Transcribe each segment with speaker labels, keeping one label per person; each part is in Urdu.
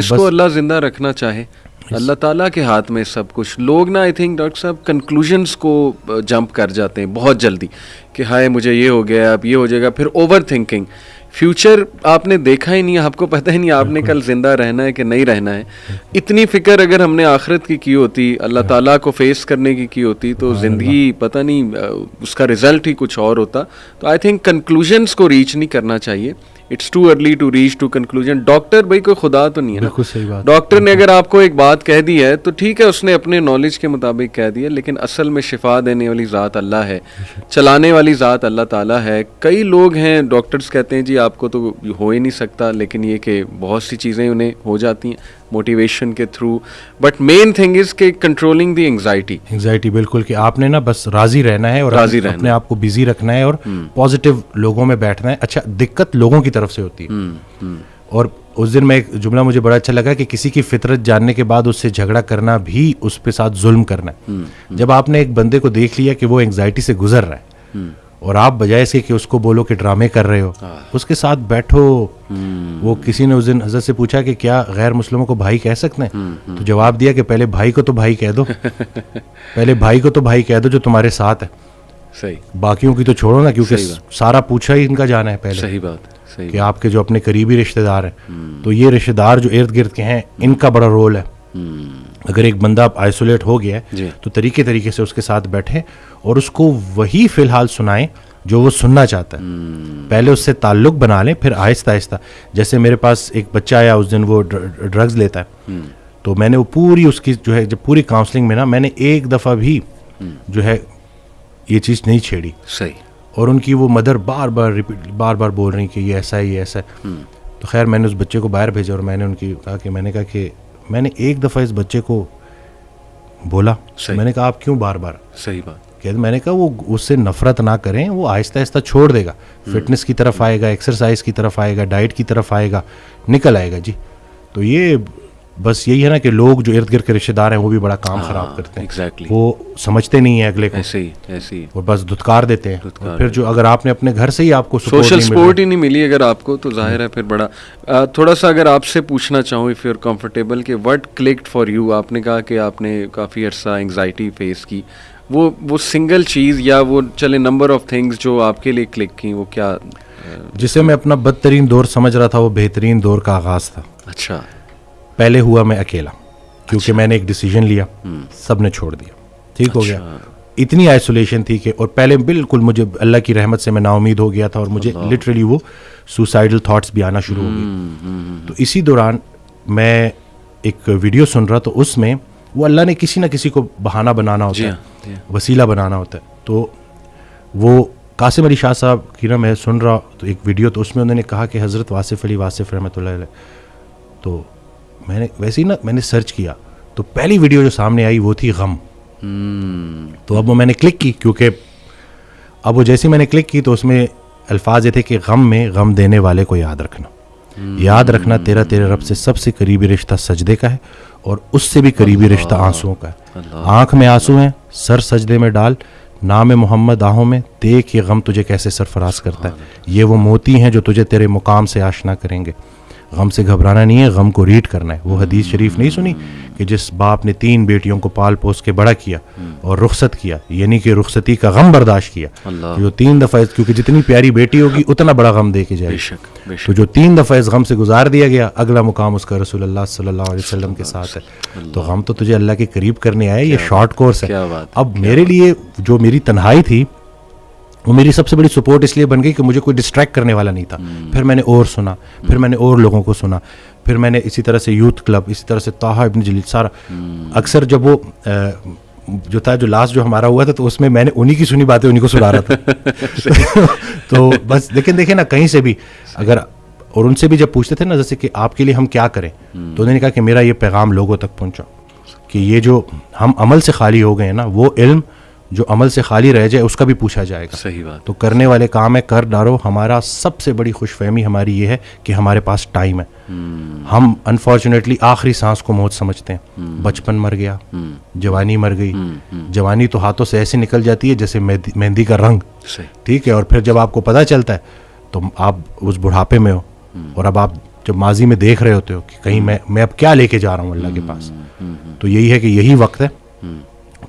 Speaker 1: جس کو اللہ زندہ رکھنا چاہے اللہ تعالیٰ کے ہاتھ میں سب کچھ. لوگ نا آئی تھنک ڈاکٹر صاحب کنکلوژنس کو جمپ کر جاتے ہیں بہت جلدی کہ ہائے مجھے یہ ہو گیا اب یہ ہو جائے گا, پھر اوور تھنکنگ. فیوچر آپ نے دیکھا ہی نہیں, آپ کو پتہ ہی نہیں آپ نے کل زندہ رہنا ہے کہ نہیں رہنا ہے. اتنی فکر اگر ہم نے آخرت کی ہوتی, اللہ تعالیٰ کو فیس کرنے کی ہوتی, تو زندگی پتہ نہیں اس کا رزلٹ ہی کچھ اور ہوتا. تو آئی تھنک کنکلوژنس کو ریچ نہیں کرنا چاہیے. It's too early to reach to conclusion. Doctor بھائی کوئی خدا تو نہیں ہے نا. ڈاکٹر نے اگر آپ کو ایک بات کہہ دی ہے تو ٹھیک ہے, اس نے اپنے نالج کے مطابق کہہ دیا, لیکن اصل میں شفا دینے والی ذات اللہ ہے, چلانے والی ذات اللہ تعالیٰ ہے. کئی لوگ ہیں ڈاکٹرز کہتے ہیں جی آپ کو تو ہو ہی نہیں سکتا, لیکن یہ کہ بہت سی چیزیں انہیں ہو جاتی ہیں موٹیویشن کے through. But main thing is کہ کنٹرولنگ دی انگزائٹی.
Speaker 2: بالکل, کہ آپ نے نا بس راضی رہنا ہے اور اپنے آپ کو بزی رکھنا ہے اور پازیٹیو لوگوں میں بیٹھنا ہے. اچھا, دقت لوگوں کی طرف سے ہوتی ہے. اور اس دن میں ایک جملہ مجھے بڑا اچھا لگا کہ کسی کی فطرت جاننے کے بعد اس سے جھگڑا کرنا بھی اس پہ ساتھ ظلم کرنا ہے. جب آپ نے ایک بندے کو دیکھ لیا کہ وہ انگزائٹی سے گزر رہا ہے اور آپ بجائے سے کہ اس کو بولو کہ ڈرامے کر رہے ہو, اس کے ساتھ بیٹھو. وہ کسی نے اس دن حضرت سے پوچھا کہ کیا غیر مسلموں کو بھائی کہہ سکتے ہیں, تو جواب دیا کہ پہلے بھائی کو تو بھائی کہہ دو, پہلے بھائی کو تو بھائی کہہ دو جو تمہارے ساتھ ہے.
Speaker 1: صحیح,
Speaker 2: باقیوں کی تو چھوڑو نا, کیونکہ سارا پوچھا ہی ان کا جانا ہے پہلے.
Speaker 1: صحیح بات,
Speaker 2: کہ آپ کے جو اپنے قریبی رشتہ دار ہیں, تو یہ رشتہ دار جو ارد گرد کے ہیں ان کا بڑا رول ہے. اگر ایک بندہ آئسولیٹ ہو گیا ہے تو طریقے سے اس کے ساتھ بیٹھیں اور اس کو وہی فی الحال سنائیں جو وہ سننا چاہتا ہے. پہلے اس سے تعلق بنا لیں, پھر آہستہ آہستہ. جیسے میرے پاس ایک بچہ آیا اس دن, وہ ڈرگز لیتا ہے, تو میں نے وہ پوری اس کی جو ہے جب پوری کاؤنسلنگ میں نا میں نے ایک دفعہ بھی جو ہے یہ چیز نہیں چھیڑی.
Speaker 1: صحیح.
Speaker 2: اور ان کی وہ مدر بار بار بول رہی کہ یہ ایسا ہے, یہ ایسا ہے. تو خیر میں نے اس بچے کو باہر بھیجا اور میں نے ان کی میں نے کہا کہ میں نے ایک دفعہ اس بچے کو بولا, میں نے کہا آپ کیوں بار بار.
Speaker 1: صحیح بات.
Speaker 2: میں نے کہا وہ اس سے نفرت نہ کریں, وہ آہستہ آہستہ چھوڑ دے گا, فٹنس کی طرف آئے گا, ایکسرسائز کی طرف آئے گا, ڈائٹ کی طرف آئے گا, نکل آئے گا. جی, تو یہ بس یہی ہے نا کہ لوگ جو ارد گرد کے رشتے دار ہیں وہ بھی بڑا کام خراب کرتے ہیں. وہ سمجھتے نہیں ہیں اگلے کو,
Speaker 1: ایسے
Speaker 2: اور بس دھتکار دیتے ہیں. پھر جو اگر آپ نے اپنے گھر سے ہی آپ کو
Speaker 1: سوشل سپورٹ ہی نہیں ملی اگر آپ کو, تو ظاہر ہے پھر بڑا. تھوڑا سا اگر آپ سے پوچھنا چاہوں اف یو آر کمفرٹیبل کہ وٹ کلکڈ فار یو, آپ نے کہا کہ آپ نے کافی عرصہ انگزائٹی فیس کی, وہ سنگل چیز یا وہ چلے نمبر آف تھنگس جو آپ کے لیے کلک کی, وہ کیا؟
Speaker 2: جسے میں اپنا بدترین دور سمجھ رہا تھا وہ بہترین دور کا آغاز تھا.
Speaker 1: اچھا.
Speaker 2: پہلے ہوا میں اکیلا, کیونکہ میں نے ایک ڈیسیجن لیا, سب نے چھوڑ دیا, ٹھیک ہو گیا. اتنی آئسولیشن تھی کہ, اور پہلے بالکل مجھے اللہ کی رحمت سے میں نا امید ہو گیا تھا, اور مجھے لٹرلی وہ سوسائڈل تھاٹس بھی آنا شروع ہو گئی. تو اسی دوران میں ایک ویڈیو سن رہا, تو اس میں وہ اللہ نے کسی نہ کسی کو بہانہ بنانا ہوتا ہے, وسیلہ بنانا ہوتا ہے. تو وہ قاسم علی شاہ صاحب کی نا میں سن رہا تو ایک ویڈیو, تو اس میں انہوں نے کہا کہ حضرت واصف علی واصف رحمۃ اللہ علیہ. تو میں نے ویسے ہی نا میں نے سرچ کیا, تو پہلی ویڈیو جو سامنے آئی وہ تھی غم. تو اب وہ میں نے کلک کی, کیونکہ اب وہ جیسے میں نے کلک کی تو اس میں الفاظ یہ تھے کہ غم میں غم دینے والے کو یاد رکھنا, یاد رکھنا تیرے رب سے سب سے قریبی رشتہ سجدے کا ہے, اور اس سے بھی قریبی رشتہ آنسوؤں کا ہے. آنکھ میں آنسو ہیں, سر سجدے میں ڈال, نام محمد آہوں میں, دیکھ یہ غم تجھے کیسے سرفراز کرتا ہے. یہ وہ موتی ہیں جو تجھے تیرے مقام سے آشنا کریں گے. غم سے گھبرانا نہیں ہے, غم کو ریڈ کرنا ہے. وہ حدیث شریف نہیں سنی کہ جس باپ نے 3 بیٹیوں کو پال پوس کے بڑا کیا اور رخصت کیا, یعنی کہ رخصتی کا غم برداشت کیا, جو 3 دفعہ, کیونکہ جتنی پیاری بیٹی ہوگی اتنا بڑا غم دے کے جائے گی. تو جو 3 دفعہ اس غم سے گزار دیا گیا, اگلا مقام اس کا رسول اللہ صلی اللہ علیہ وسلم کے ساتھ ہے. تو غم تو تجھے اللہ کے قریب کرنے آئے, یہ شارٹ کورس ہے. اب میرے لیے جو میری تنہائی تھی وہ میری سب سے بڑی سپورٹ اس لیے بن گئی کہ مجھے کوئی ڈسٹریکٹ کرنے والا نہیں تھا. پھر میں نے اور سنا, پھر میں نے اور لوگوں کو سنا, پھر میں نے اسی طرح سے یوتھ کلب, اسی طرح سے طه ابن جلیل, سارا. اکثر جب وہ جو تھا جو لاسٹ جو ہمارا ہوا تھا, تو اس میں نے انہی کی سنی باتیں انہی کو سنا رہا تھا. تو بس لیکن دیکھیں نا, کہیں سے بھی اگر, اور ان سے بھی جب پوچھتے تھے نا جیسے کہ آپ کے لیے ہم کیا کریں, تو انہوں نے کہا کہ میرا یہ پیغام لوگوں تک پہنچا کہ یہ جو ہم عمل سے خالی ہو گئے ہیں نا, وہ علم جو عمل سے خالی رہ جائے اس کا بھی پوچھا جائے گا.
Speaker 1: صحیح بات.
Speaker 2: تو کرنے والے کام ہے, کر ڈالو. ہمارا سب سے بڑی خوش فہمی ہماری یہ ہے کہ ہمارے پاس ٹائم ہے. ہم انفارچونیٹلی آخری سانس کو موت سمجھتے ہیں. بچپن مر گیا, جوانی مر گئی. جوانی تو ہاتھوں سے ایسے نکل جاتی ہے جیسے مہندی کا رنگ, ٹھیک ہے. اور پھر جب آپ کو پتہ چلتا ہے تو آپ اس بڑھاپے میں ہو, اور اب آپ جب ماضی میں دیکھ رہے ہوتے ہو کہ کہیں میں اب کیا لے کے جا رہا ہوں اللہ کے پاس, تو یہی ہے کہ یہی وقت ہے.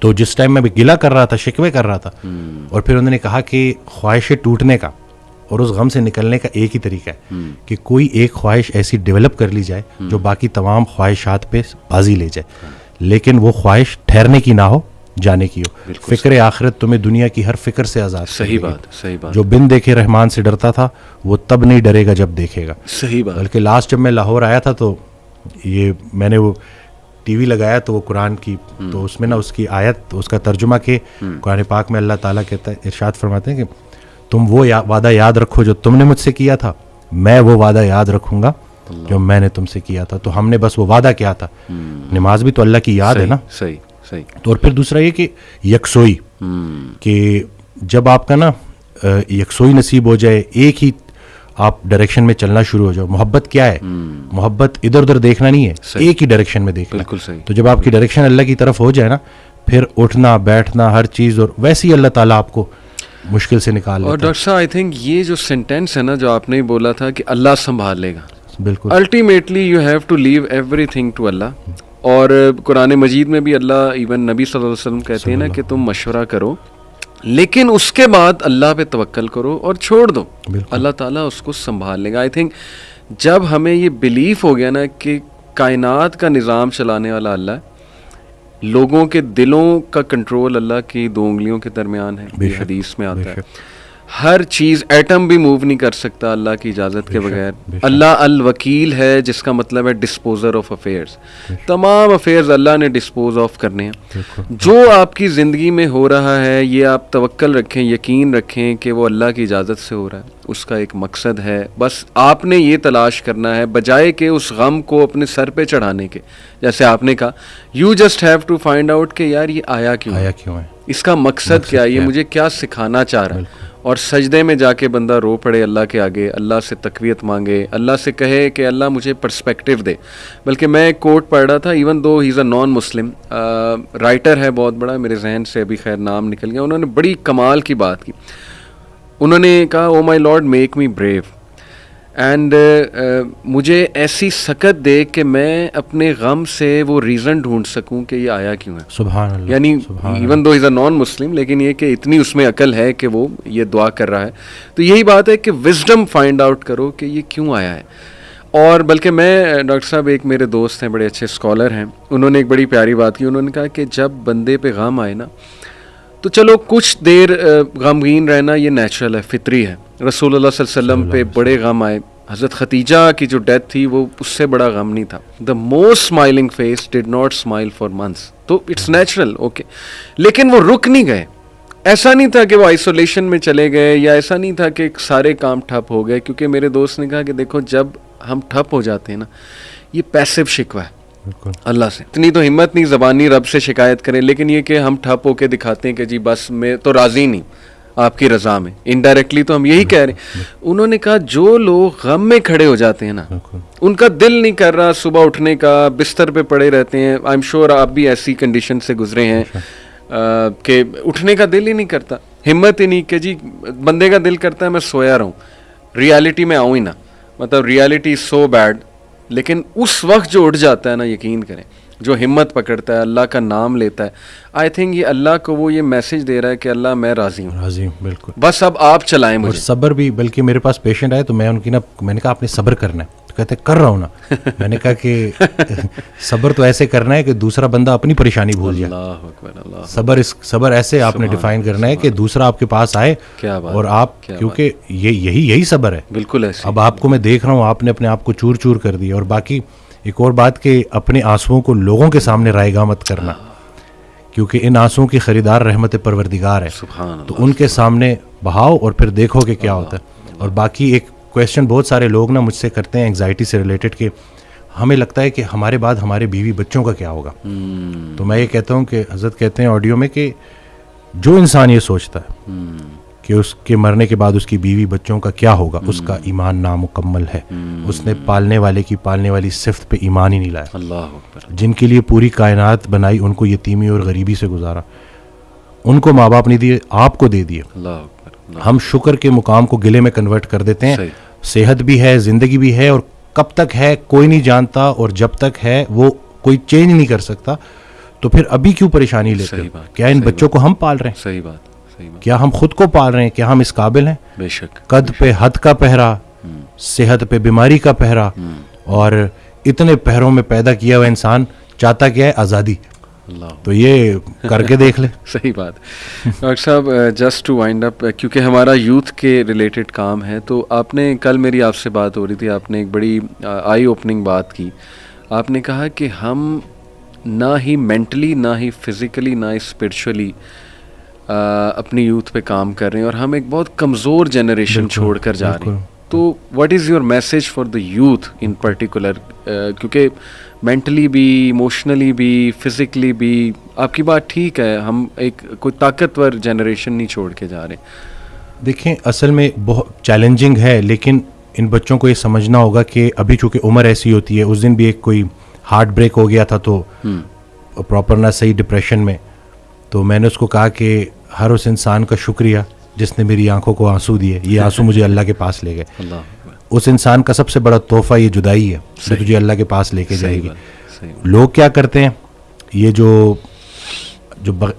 Speaker 2: تو جس ٹائم میں گلہ کر رہا تھا, شکوے کر رہا تھا, اور پھر انہوں نے کہا کہ خواہشیں ٹوٹنے کا اور اس غم سے نکلنے کا ایک ہی طریقہ ہے کہ کوئی ایک خواہش ایسی ڈیولپ کر لی جائے جو باقی تمام خواہشات پہ بازی لے جائے, لیکن وہ خواہش ٹھہرنے کی نہ ہو, جانے کی ہو. فکر آخرت تمہیں دنیا کی ہر فکر سے آزاد.
Speaker 1: صحیح بات.
Speaker 2: جو بن دیکھے رحمان سے ڈرتا تھا وہ تب نہیں ڈرے گا جب دیکھے گا.
Speaker 1: صحیح بات.
Speaker 2: بلکہ لاسٹ جب میں لاہور آیا تھا تو یہ میں نے وہ ٹی وی لگایا تو وہ قرآن کی, تو اس میں نا اس کی آیت, اس کا ترجمہ کہ قرآن پاک میں اللہ تعالیٰ کہتا ہے, ارشاد فرماتے ہیں کہ تم وہ وعدہ یاد رکھو جو تم نے مجھ سے کیا تھا, میں وہ وعدہ یاد رکھوں گا جو میں نے تم سے کیا تھا. تو ہم نے بس وہ وعدہ کیا تھا. نماز بھی تو اللہ کی یاد ہے نا.
Speaker 1: صحیح.
Speaker 2: تو اور پھر دوسرا یہ کہ یکسوئی, کہ جب آپ کا نا یکسوئی نصیب ہو جائے, ایک ہی آپ ڈائریکشن میں چلنا شروع ہو جاؤ. محبت کیا ہے؟ محبت ادھر ادھر دیکھنا نہیں ہے, ایک ہی ڈائریکشن میں دیکھنا.
Speaker 1: بالکل صحیح.
Speaker 2: تو جب آپ کی ڈائریکشن اللہ کی طرف ہو جائے نا, پھر اٹھنا بیٹھنا ہر چیز, اور ویسے ہی اللہ تعالیٰ آپ کو مشکل سے نکال لیتا ہے.
Speaker 1: اور ڈاکٹر صاحب آئی تھنک یہ جو سینٹینس ہے نا جو آپ نے بولا تھا کہ اللہ سنبھال لے گا,
Speaker 2: بالکل
Speaker 1: ultimately you have to leave everything to Allah. اور قرآن مجید میں بھی اللہ ایون نبی صلی اللہ علیہ وسلم کہتے ہیں نا کہ تم مشورہ کرو لیکن اس کے بعد اللہ پہ توکل کرو اور چھوڑ دو, اللہ تعالیٰ اس کو سنبھال لے گا. آئی تھنک جب ہمیں یہ بلیف ہو گیا نا کہ کائنات کا نظام چلانے والا اللہ ہے, لوگوں کے دلوں کا کنٹرول اللہ کی 2 انگلیوں کے درمیان ہے, یہ حدیث میں آتا ہے, ہر چیز ایٹم بھی موو نہیں کر سکتا اللہ کی اجازت کے بغیر. اللہ الوکیل ہے جس کا مطلب ہے ڈسپوزر آف افیئرز, تمام افیئرز اللہ نے ڈسپوز آف کرنے ہیں. جو آپ کی زندگی میں ہو رہا ہے یہ آپ توکل رکھیں, یقین رکھیں کہ وہ اللہ کی اجازت سے ہو رہا ہے, اس کا ایک مقصد ہے. بس آپ نے یہ تلاش کرنا ہے بجائے کہ اس غم کو اپنے سر پہ چڑھانے کے, جیسے آپ نے کہا you just have to find out کہ یار یہ آیا کیوں ہے, اس کا مقصد کیا ہے, یہ مجھے کیا سکھانا چاہ رہا ہے. اور سجدے میں جا کے بندہ رو پڑے اللہ کے آگے, اللہ سے تقویت مانگے, اللہ سے کہے کہ اللہ مجھے پرسپیکٹیو دے. بلکہ میں ایک کوٹ پڑھ رہا تھا, ایون دو ہی از اے نان مسلم رائٹر ہے بہت بڑا, میرے ذہن سے ابھی خیر نام نکل گیا, انہوں نے بڑی کمال کی بات کی. انہوں نے کہا oh my lord make me brave and مجھے ایسی سکت دے کہ میں اپنے غم سے وہ ریزن ڈھونڈ سکوں کہ یہ آیا کیوں ہے.
Speaker 2: سبحان اللہ.
Speaker 1: یعنی ایون دو از اے نان مسلم, لیکن یہ کہ اتنی اس میں عقل ہے کہ وہ یہ دعا کر رہا ہے. تو یہی بات ہے کہ وزڈم فائنڈ آؤٹ کرو کہ یہ کیوں آیا ہے. اور بلکہ میں ڈاکٹر صاحب ایک میرے دوست ہیں بڑے اچھے اسکالر ہیں, انہوں نے ایک بڑی پیاری بات کی. انہوں نے کہا کہ جب بندے پہ غم آئے نا تو چلو کچھ دیر غمگین رہنا یہ نیچرل ہے, فطری ہے. رسول اللہ صلی اللہ علیہ وسلم پہ بڑے غم آئے, حضرت خدیجہ کی جو ڈیتھ تھی وہ اس سے بڑا غم نہیں تھا. The most smiling face did not smile for months, تو اٹس نیچرل اوکے. لیکن وہ رک نہیں گئے, ایسا نہیں تھا کہ وہ آئسولیشن میں چلے گئے, یا ایسا نہیں تھا کہ سارے کام ٹھپ ہو گئے. کیونکہ میرے دوست نے کہا کہ دیکھو جب ہم ٹھپ ہو جاتے ہیں نا, یہ پیسو شکوہ ہے اللہ سے. اتنی تو ہمت نہیں زبانی رب سے شکایت کریں, لیکن یہ کہ ہم ٹھپ ہو کے دکھاتے ہیں کہ جی بس میں تو راضی نہیں آپ کی رضا میں, انڈائریکٹلی تو ہم یہی کہہ رہے ہیں. انہوں نے کہا جو لوگ غم میں کھڑے ہو جاتے ہیں نا, ان کا دل نہیں کر رہا صبح اٹھنے کا, بستر پہ پڑے رہتے ہیں. آئی ایم شیور آپ بھی ایسی کنڈیشن سے گزرے ہیں کہ اٹھنے کا دل ہی نہیں کرتا, ہمت ہی نہیں کہ جی بندے کا دل کرتا ہے میں سویا رہوں, ریالٹی میں آؤں ہی نا, مطلب ریالٹی سو بیڈ. لیکن اس وقت جو اٹھ جاتا ہے نا, یقین کریں, جو ہمت پکڑتا ہے, اللہ کا نام لیتا ہے, آئی تھنک یہ اللہ کو وہ یہ میسج دے رہا ہے کہ اللہ میں راضی ہوں,
Speaker 2: بالکل,
Speaker 1: بس اب آپ چلائیں مجھے.
Speaker 2: صبر بھی, بلکہ میرے پاس پیشنٹ آئے تو میں ان کی میں نے کہا آپ نے صبر کرنا ہے, تو کہتے کر رہا ہوں نا. میں نے کہا کہ صبر تو ایسے کرنا ہے کہ دوسرا بندہ اپنی پریشانی بھول جائے. صبر ایسے آپ نے ڈیفائن کرنا ہے کہ دوسرا آپ کے پاس آئے اور آپ, کیونکہ یہی صبر ہے.
Speaker 1: بالکل ایسے.
Speaker 2: اب آپ کو میں دیکھ رہا ہوں آپ نے اپنے آپ کو چور چور کر دیا. اور باقی ایک اور بات کہ اپنے آنسوؤں کو لوگوں کے سامنے رائے گاہ مت کرنا, کیونکہ ان آنسوؤں کی خریدار رحمت پروردگار ہے. تو ان کے سامنے بہاؤ اور پھر دیکھو کہ کیا ہوتا ہے. اور باقی ایک کویسچن بہت سارے لوگ نا مجھ سے کرتے ہیں انگزائٹی سے ریلیٹڈ, کہ ہمیں لگتا ہے کہ ہمارے بعد ہمارے بیوی بچوں کا کیا ہوگا. تو میں یہ کہتا ہوں کہ حضرت کہتے ہیں آڈیو میں کہ جو انسان یہ سوچتا ہے کہ اس کے مرنے کے بعد اس کی بیوی بچوں کا کیا ہوگا, اس کا ایمان نامکمل ہے. اس نے پالنے والے کی پالنے والی صفت پہ ایمان ہی نہیں لایا.
Speaker 1: اللہ اکبر.
Speaker 2: جن کے لیے پوری کائنات بنائی, ان کو یتیمی اور غریبی سے گزارا, ان کو ماں باپ نہیں دیے, آپ کو دے دیے.
Speaker 1: اللہ اکبر.
Speaker 2: ہم شکر کے مقام کو گلے میں کنورٹ کر دیتے ہیں. صحت بھی ہے, زندگی بھی ہے, اور کب تک ہے کوئی نہیں جانتا, اور جب تک ہے وہ کوئی چینج نہیں کر سکتا, تو پھر ابھی کیوں پریشانی لیتے ہو؟ کیا ان بچوں کو ہم پال رہے ہیں؟
Speaker 1: صحیح بات, صحیح بات.
Speaker 2: کیا ہم خود کو پال رہے ہیں؟ کیا ہم اس قابل ہیں؟
Speaker 1: بے شک.
Speaker 2: قد پہ حد کا پہرا, صحت پہ بیماری کا پہرا, اور اتنے پہروں میں پیدا کیا ہوا انسان چاہتا کیا ہے؟ آزادی.
Speaker 1: اللہ,
Speaker 2: تو یہ کر کے دیکھ لے.
Speaker 1: صحیح بات. ڈاکٹر صاحب جسٹ ٹو وائنڈ اپ, کیونکہ ہمارا یوتھ کے ریلیٹڈ کام ہے, تو آپ نے کل میری آپ سے بات ہو رہی تھی, آپ نے ایک بڑی آئی اوپننگ بات کی. آپ نے کہا کہ ہم نہ ہی مینٹلی, نہ ہی فزیکلی, نہ ہی اسپرچولی اپنی یوتھ پہ کام کر رہے ہیں, اور ہم ایک بہت کمزور جنریشن چھوڑ کر جا رہے ہیں. تو what is your message for the youth in particular, کیونکہ مینٹلی بھی, ایموشنلی بھی, فزیکلی بھی, آپ کی بات ٹھیک ہے, ہم ایک کوئی طاقتور جنریشن نہیں چھوڑ کے جا رہے.
Speaker 2: دیکھیں اصل میں بہت چیلنجنگ ہے, لیکن ان بچوں کو یہ سمجھنا ہوگا کہ ابھی چونکہ عمر ایسی ہوتی ہے. اس دن بھی ایک کوئی ہارٹ بریک ہو گیا تھا, تو پراپر نہ صحیح ڈپریشن میں, تو میں نے اس کو کہا کہ ہر اس انسان کا شکریہ جس نے میری آنکھوں کو آنسو دیے, یہ آنسو مجھے اللہ کے پاس لے گئے. اس انسان کا سب سے بڑا تحفہ یہ جدائی ہے جو تجھے اللہ کے پاس لے کے جائے گی. لوگ کیا کرتے ہیں, یہ جو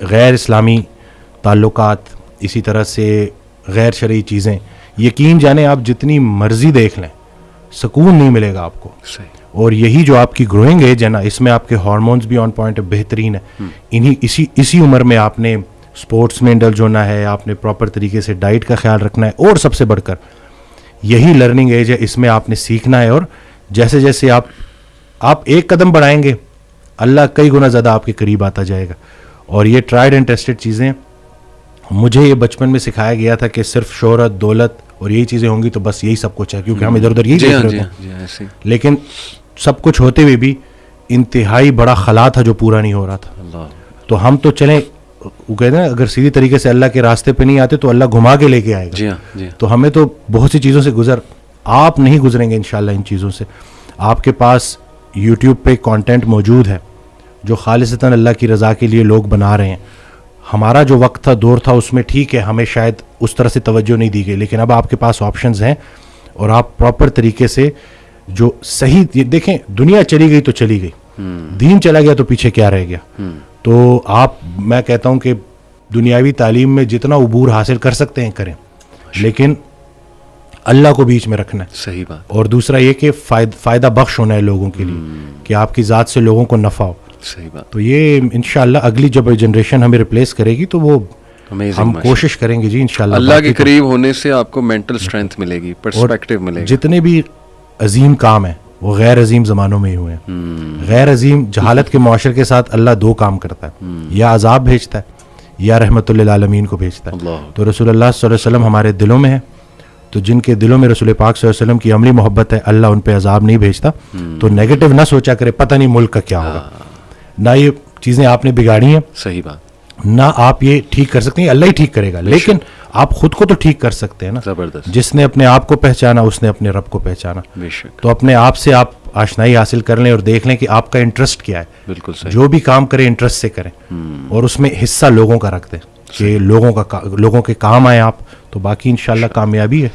Speaker 2: غیر اسلامی تعلقات, اسی طرح سے غیر شرعی چیزیں, یقین جانیں آپ جتنی مرضی دیکھ لیں سکون نہیں ملے گا آپ کو. اور یہی جو آپ کی گروئنگ ایج ہے نا, اس میں آپ کے ہارمونز بھی آن پوائنٹ بہترین ہے. اسی عمر میں آپ نے اسپورٹس میں انڈلج ہونا ہے, آپ نے پراپر طریقے سے ڈائٹ کا خیال رکھنا ہے, اور سب سے بڑھ کر یہی لرننگ ایج ہے, اس میں آپ نے سیکھنا ہے. اور جیسے جیسے آپ ایک قدم بڑھائیں گے, اللہ کئی گنا زیادہ آپ کے قریب آتا جائے گا. اور یہ ٹرائیڈ اینڈ ٹیسٹڈ چیزیں, مجھے یہ بچپن میں سکھایا گیا تھا کہ صرف شہرت, دولت اور یہی چیزیں ہوں گی تو بس یہی سب کچھ ہے, کیونکہ ہم ادھر ادھر یہی دیکھ رہے تھے. لیکن سب کچھ ہوتے ہوئے بھی انتہائی بڑا خلا تھا جو پورا نہیں ہو رہا تھا. تو ہم تو چلیں, وہ کہتے ہیں اگر سیدھی طریقے سے اللہ کے راستے پہ نہیں آتے تو اللہ گھما کے لے کے آئے گا. تو ہمیں تو بہت سی چیزوں سے آپ نہیں گزریں گے انشاءاللہ ان چیزوں سے. آپ کے پاس یوٹیوب پہ کانٹینٹ موجود ہے جو خالصتاً اللہ کی رضا کے لیے لوگ بنا رہے ہیں. ہمارا جو وقت تھا, دور تھا, اس میں ٹھیک ہے ہمیں شاید اس طرح سے توجہ نہیں دی گئی, لیکن اب آپ کے پاس آپشنز ہیں, اور آپ پراپر طریقے سے جو صحیح, دیکھیں دنیا چلی گئی تو چلی گئی, دین چلا گیا تو پیچھے کیا رہ گیا. تو میں کہتا ہوں کہ دنیاوی تعلیم میں جتنا عبور حاصل کر سکتے ہیں کریں, لیکن اللہ کو بیچ میں رکھنا ہے.
Speaker 1: صحیح بات.
Speaker 2: اور دوسرا یہ کہ فائدہ بخش ہونا ہے لوگوں کے لیے, کہ آپ کی ذات سے لوگوں کو نفع ہو.
Speaker 1: صحیح بات.
Speaker 2: تو یہ انشاءاللہ اگلی جب جنریشن ہمیں ریپلیس کرے گی تو وہ ہم کوشش کریں گے جی انشاءاللہ. اللہ
Speaker 1: کے قریب ہونے سے آپ کو مینٹل اسٹرینتھ ملے گی, پرسپیکٹیو ملے گا.
Speaker 2: جتنے بھی عظیم کام ہیں وہ غیر عظیم زمانوں میں ہی ہوئے ہیں. غیر عظیم جہالت کے معاشرے کے ساتھ اللہ دو کام کرتا ہے, یا عذاب بھیجتا ہے یا رحمت للعالمین کو بھیجتا ہے. تو رسول اللہ صلی اللہ علیہ وسلم ہمارے دلوں میں ہے, تو جن کے دلوں میں رسول پاک صلی اللہ علیہ وسلم کی عملی محبت ہے, اللہ ان پہ عذاب نہیں بھیجتا. تو نیگیٹو نہ سوچا کرے, پتہ نہیں ملک کا کیا ہوگا. نہ یہ چیزیں آپ نے بگاڑی ہیں,
Speaker 1: صحیح بات,
Speaker 2: نہ آپ یہ ٹھیک کر سکتے ہیں, اللہ ہی ٹھیک کرے گا. لیکن آپ خود کو تو ٹھیک کر سکتے ہیں نا.
Speaker 1: زبردست.
Speaker 2: جس نے اپنے آپ کو پہچانا اس نے اپنے رب کو پہچانا. تو اپنے آپ سے آپ آشنائی حاصل کر لیں اور دیکھ لیں کہ آپ کا انٹرسٹ کیا ہے.
Speaker 1: بالکل صحیح.
Speaker 2: جو بھی کام کریں انٹرسٹ سے کریں, اور اس میں حصہ لوگوں کا رکھ دیں کہ لوگوں کے کام آئے آپ, تو باقی انشاءاللہ کامیابی ہے.